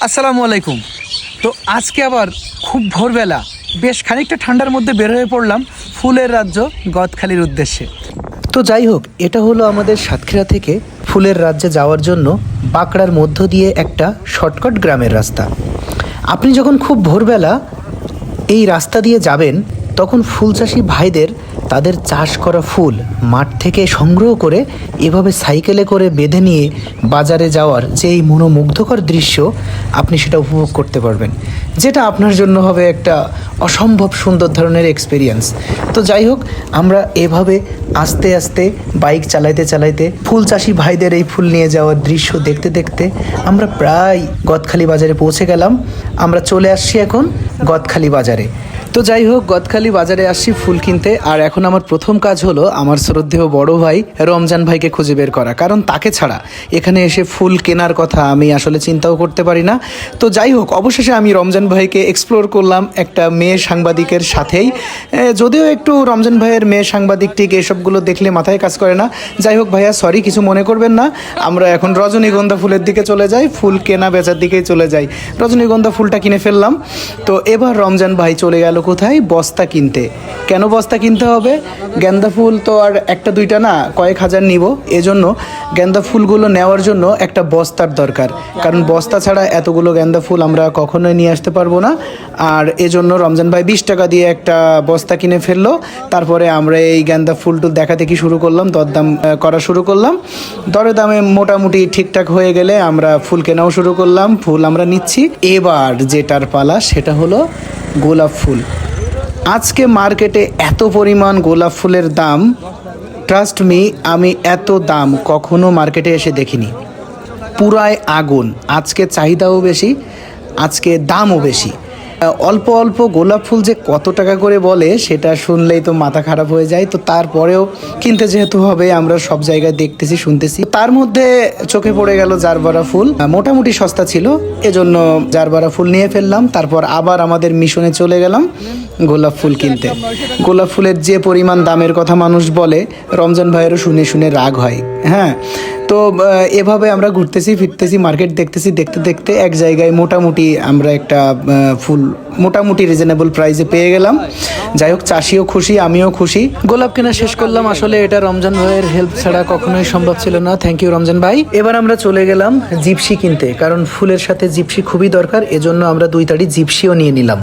আসসালামু আলাইকুম। তো আজকে আবার খুব ভোরবেলা বেশ খানিকটা ঠান্ডার মধ্যে বের হয়ে পড়লাম ফুলের রাজ্য গদখালির উদ্দেশ্যে। তো যাই হোক, এটা হলো আমাদের সাতক্ষীরা থেকে ফুলের রাজ্যে যাওয়ার জন্য বাঁকড়ার মধ্য দিয়ে একটা শর্টকাট গ্রামের রাস্তা। আপনি যখন খুব ভোরবেলা এই রাস্তা দিয়ে যাবেন তখন ফুল চাষি ভাইদের তাদের চাষ করা ফুল মাঠ থেকে সংগ্রহ করে এভাবে সাইকেলে করে বেঁধে নিয়ে বাজারে যাওয়ার যে এই মনোমুগ্ধকর দৃশ্য আপনি সেটা উপভোগ করতে পারবেন, যেটা আপনার জন্য হবে একটা অসম্ভব সুন্দর ধরনের এক্সপিরিয়েন্স। তো যাই হোক, আমরা এভাবে আস্তে আস্তে বাইক চালাইতে চালাইতে ফুল চাষি ভাইদের এই ফুল নিয়ে যাওয়ার দৃশ্য দেখতে দেখতে আমরা প্রায় গদখালি বাজারে পৌঁছে গেলাম। আমরা চলে আসছি এখন গদখালি বাজারে। তো যাই হোক, গদখালি বাজারে আসছি ফুল কিনতে। আর এখন আমার প্রথম কাজ হলো আমার শ্রদ্ধেয় বড় ভাই রমজান ভাইকে খুঁজে বের করা, কারণ তাকে ছাড়া এখানে এসে ফুল কেনার কথা আমি আসলে চিন্তাও করতে পারি না। তো যাই হোক, অবশেষে আমি রমজান ভাইকে এক্সপ্লোর করলাম একটা মেয়ে সাংবাদিকের সাথেই, যদিও একটু রমজান ভাইয়ের মেয়ে সাংবাদিক ঠিক এসবগুলো দেখলে মাথায় কাজ করে না। যাই হোক ভাইয়া, সরি, কিছু মনে করবেন না। আমরা এখন রজনীগন্ধা ফুলের দিকে চলে যাই, ফুল কেনা বেচার দিকেই চলে যাই। রজনীগন্ধা ফুলটা কিনে ফেললাম। তো এবার রমজান ভাই চলে গেল কোথায়? বস্তা কিনতে। কেন বস্তা কিনতে হবে? গেন্দা ফুল তো আর একটা দুইটা না, কয়েক হাজার নিব, এজন্য গেন্দা ফুলগুলো নেওয়ার জন্য একটা বস্তার দরকার, কারণ বস্তা ছাড়া এতগুলো গেন্দা ফুল আমরা কখনোই নিয়ে আসতে পারবো না। আর এজন্য রমজান ভাই 20 টাকা দিয়ে একটা বস্তা কিনে ফেললো। তারপরে আমরা এই গেন্দা ফুলটুল দেখা দেখি শুরু করলাম, দরদাম করা শুরু করলাম। দরে দামে মোটামুটি ঠিকঠাক হয়ে গেলে আমরা ফুল কেনাও শুরু করলাম। ফুল আমরা নিচ্ছি। এবার যেটার পালা সেটা হলো গোলাপ ফুল। আজকে মার্কেটে এত পরিমাণ গোলাপ ফুলের দাম, ট্রাস্ট মি, আমি এত দাম কখনো মার্কেটে এসে দেখিনি। পুরাই আগুন। আজকে চাহিদাও বেশি, আজকে দামও বেশি। অল্প অল্প গোলাপ ফুল যে কত টাকা করে বলে সেটা শুনলেই তো মাথা খারাপ হয়ে যায়। তো তারপরেও কিনতে যেহেতু হবে, আমরা সব জায়গায় দেখতেছি শুনতেছি। তার মধ্যে চোখে পড়ে গেল জারবারা ফুল, মোটামুটি সস্তা ছিল, এজন্য জারবারা ফুল নিয়ে ফেললাম। তারপর আবার আমাদের মিশনে চলে গেলাম গোলাপ ফুল কিনতে। গোলাপ ফুলের যে পরিমাণ দামের কথা মানুষ বলে, রমজান ভাইয়েরও শুনে শুনে রাগ হয়। হ্যাঁ, তো এভাবে আমরা ঘুরতেছি ফিরতেছি, মার্কেট দেখতেছি, দেখতে দেখতে এক জায়গায় মোটামুটি আমরা একটা ফুল মোটামুটি রিজনেবল প্রাইসে পেয়ে গেলাম। যাই হোক, চাষিও খুশি, আমিও খুশি। গোলাপ কেনা শেষ করলাম। আসলে এটা রমজান ভাইয়ের হেল্প ছাড়া কখনোই সম্ভব ছিল না। থ্যাংক ইউ রমজান ভাই। এবার আমরা চলে গেলাম জিপসি কিনতে, কারণ ফুলের সাথে জিপসি খুবই দরকার, এজন্য আমরা 2 তাড়ি জিপসিও নিয়ে নিলাম।